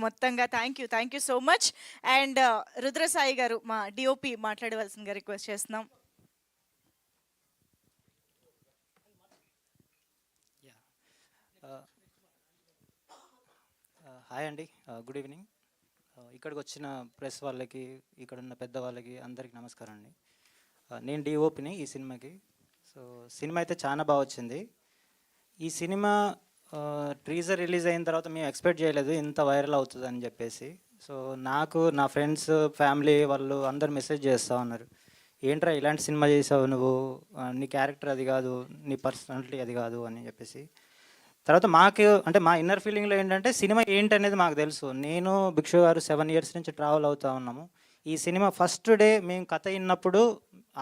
మొత్తంగా thank you so much. And Rudrasai గారు మా డిఓపి మాట్లాడవలసిందిగా రిక్వెస్ట్ చేస్తున్నాం. యా హాయ్ అండి, గుడ్ ఈవినింగ్. ఇక్కడికి వచ్చిన ప్రెస్ వాళ్ళకి, ఇక్కడ ఉన్న పెద్ద వాళ్ళకి అందరికీ నమస్కారం అండి. నేను డిఓపిని ఈ సినిమాకి. సో సినిమా అయితే చాలా బాగా వచ్చింది. ఈ సినిమా ట్రీజర్ రిలీజ్ అయిన తర్వాత మేము ఎక్స్పెక్ట్ చేయలేదు ఇంత వైరల్ అవుతుంది అని చెప్పేసి. సో నాకు నా ఫ్రెండ్స్, ఫ్యామిలీ వాళ్ళు అందరు మెసేజ్ చేస్తూ ఉన్నారు, ఏంట్రా ఇలాంటి సినిమా చేసావు నువ్వు, నీ క్యారెక్టర్ అది కాదు, నీ పర్సనాలిటీ అది కాదు అని చెప్పేసి. తర్వాత మాకు అంటే మా ఇన్నర్ ఫీలింగ్లో ఏంటంటే సినిమా ఏంటనేది మాకు తెలుసు. నేను భిక్షు గారు 7 ఇయర్స్ నుంచి ట్రావెల్ అవుతూ ఉన్నాము. ఈ సినిమా ఫస్ట్ డే మేము కథ విన్నప్పుడు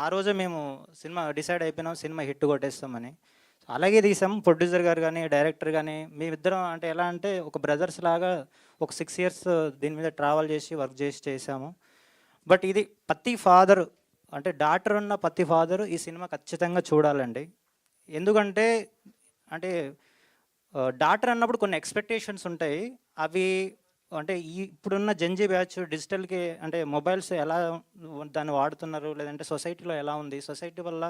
ఆ రోజే మేము సినిమా డిసైడ్ అయిపోయినాం, సినిమా హిట్ కొట్టేస్తామని. అలాగే తీసాం. ప్రొడ్యూసర్ గారు కానీ, డైరెక్టర్ కానీ, మేమిద్దరం అంటే ఎలా అంటే ఒక బ్రదర్స్ లాగా ఒక 6 ఇయర్స్ దీని మీద ట్రావెల్ చేసి వర్క్ చేసాము. బట్ ఇది ప్రతి ఫాదర్ అంటే డాటర్ ఉన్న ప్రతి ఫాదరు ఈ సినిమా ఖచ్చితంగా చూడాలండి. ఎందుకంటే అంటే డాటర్ అన్నప్పుడు కొన్ని ఎక్స్పెక్టేషన్స్ ఉంటాయి. అవి అంటే ఇప్పుడున్న జెన్జీ బ్యాచ్ డిజిటల్కి అంటే మొబైల్స్ ఎలా దాన్ని వాడుతున్నారు, లేదంటే సొసైటీలో ఎలా ఉంది, సొసైటీ వల్ల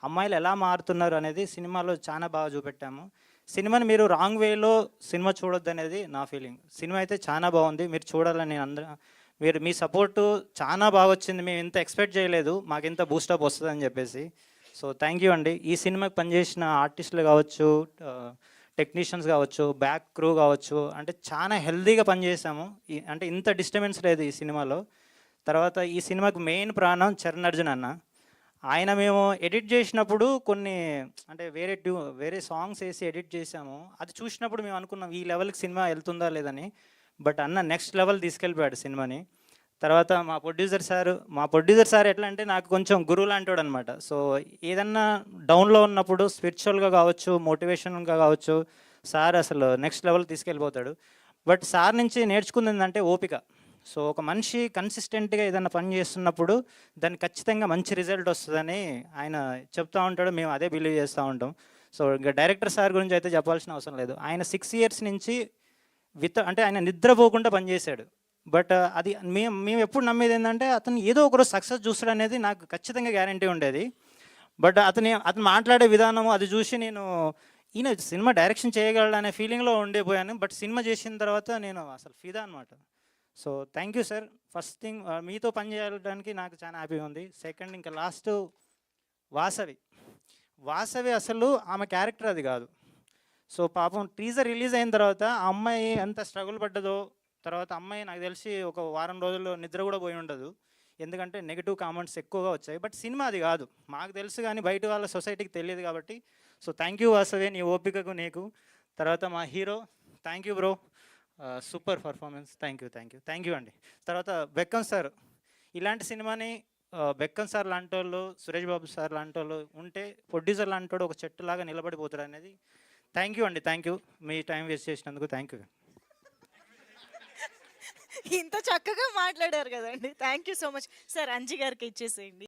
అమ్మాయిలు ఎలా మారుతున్నారు అనేది సినిమాలో చాలా బాగా చూపెట్టాము. సినిమాని మీరు రాంగ్ వేలో సినిమా చూడొద్దు అనేది నా ఫీలింగ్. సినిమా అయితే చాలా బాగుంది, మీరు చూడాలని నేను మీరు మీ సపోర్టు చాలా బాగా వచ్చింది. మేము ఇంత ఎక్స్పెక్ట్ చేయలేదు మాకు ఇంత బూస్టప్ వస్తుందని చెప్పేసి. సో థ్యాంక్ యూ అండి. ఈ సినిమాకి పనిచేసిన ఆర్టిస్టులు కావచ్చు, టెక్నీషియన్స్ కావచ్చు, బ్యాక్ క్రూ కావచ్చు, అంటే చాలా హెల్తీగా పనిచేసాము. అంటే ఇంత డిస్టర్బెన్స్ లేదు ఈ సినిమాలో. తర్వాత ఈ సినిమాకి మెయిన్ ప్రాణం చరణ్ అర్జున్ అన్న. ఆయన మేము ఎడిట్ చేసినప్పుడు కొన్ని అంటే వేరే సాంగ్స్ వేసి ఎడిట్ చేసాము. అది చూసినప్పుడు మేము అనుకున్నాం ఈ లెవెల్కి సినిమా వెళ్తుందా లేదని. బట్ అన్న నెక్స్ట్ లెవెల్ తీసుకెళ్ళిపోయాడు సినిమాని. తర్వాత మా ప్రొడ్యూసర్ సార్ ఎట్లా అంటే నాకు కొంచెం గురువు లాంటివాడు అనమాట. సో ఏదన్నా డౌన్లో ఉన్నప్పుడు స్పిరిచువల్గా కావచ్చు, మోటివేషన్గా కావచ్చు, సార్ అసలు నెక్స్ట్ లెవెల్ తీసుకెళ్ళిపోతాడు. బట్ సార్ నుంచి నేర్చుకుంది ఏంటంటే ఓపిక. సో ఒక మనిషి కన్సిస్టెంట్గా ఏదైనా పని చేస్తున్నప్పుడు దానికి ఖచ్చితంగా మంచి రిజల్ట్ వస్తుందని ఆయన చెప్తూ ఉంటాడు. మేము అదే బిలీవ్ చేస్తూ ఉంటాం. సో ఇంకా డైరెక్టర్ సార్ గురించి అయితే చెప్పాల్సిన అవసరం లేదు. ఆయన 6 ఇయర్స్ నుంచి అంటే ఆయన నిద్రపోకుండా పనిచేశాడు. బట్ అది మేము ఎప్పుడు నమ్మేది ఏంటంటే అతను ఏదో ఒకరోజు సక్సెస్ చూస్తాడు అనేది నాకు ఖచ్చితంగా గ్యారంటీ ఉండేది. బట్ అతను మాట్లాడే విధానం అది చూసి నేను ఈయన సినిమా డైరెక్షన్ చేయగలడు అనే ఫీలింగ్లో ఉండిపోయాను. బట్ సినిమా చేసిన తర్వాత నేను అసలు ఫిదా అనమాట. So thank you sir. First thing మీతో పనిచేయడానికి నాకు చాలా హ్యాపీగా ఉంది. సెకండ్ ఇంకా లాస్ట్ వాసవి అసలు ఆమె క్యారెక్టర్ అది కాదు. సో పాపం టీజర్ రిలీజ్ అయిన తర్వాత ఆ అమ్మాయి ఎంత స్ట్రగుల్ పడ్డదో, తర్వాత అమ్మాయి నాకు తెలిసి ఒక వారం రోజుల్లో నిద్ర కూడా పోయి ఉండదు. ఎందుకంటే నెగిటివ్ కామెంట్స్ ఎక్కువగా వచ్చాయి. బట్ సినిమా అది కాదు మాకు తెలుసు, కానీ బయట వాళ్ళ సొసైటీకి తెలియదు కాబట్టి. సో థ్యాంక్ యూ వాసవి, నీ ఓపికకు నీకు. తర్వాత మా hero, thank you bro, super performance. Thank you అండి. తర్వాత బెక్కం సార్, ఇలాంటి సినిమాని బెక్కం సార్ లాంటి వాళ్ళు, సురేష్ బాబు సార్ లాంటి వాళ్ళు ఉంటే ప్రొడ్యూసర్ లాంటి వాడు ఒక చెట్టులాగా నిలబడిపోతాడు అనేది. థ్యాంక్ యూ అండి, thank you. Me time waste చేసినందుకు థ్యాంక్ యూ. ఇంత చక్కగా మాట్లాడారు కదండి. Thank you so much. Sir Anji గారికి ఇచ్చేసేయండి.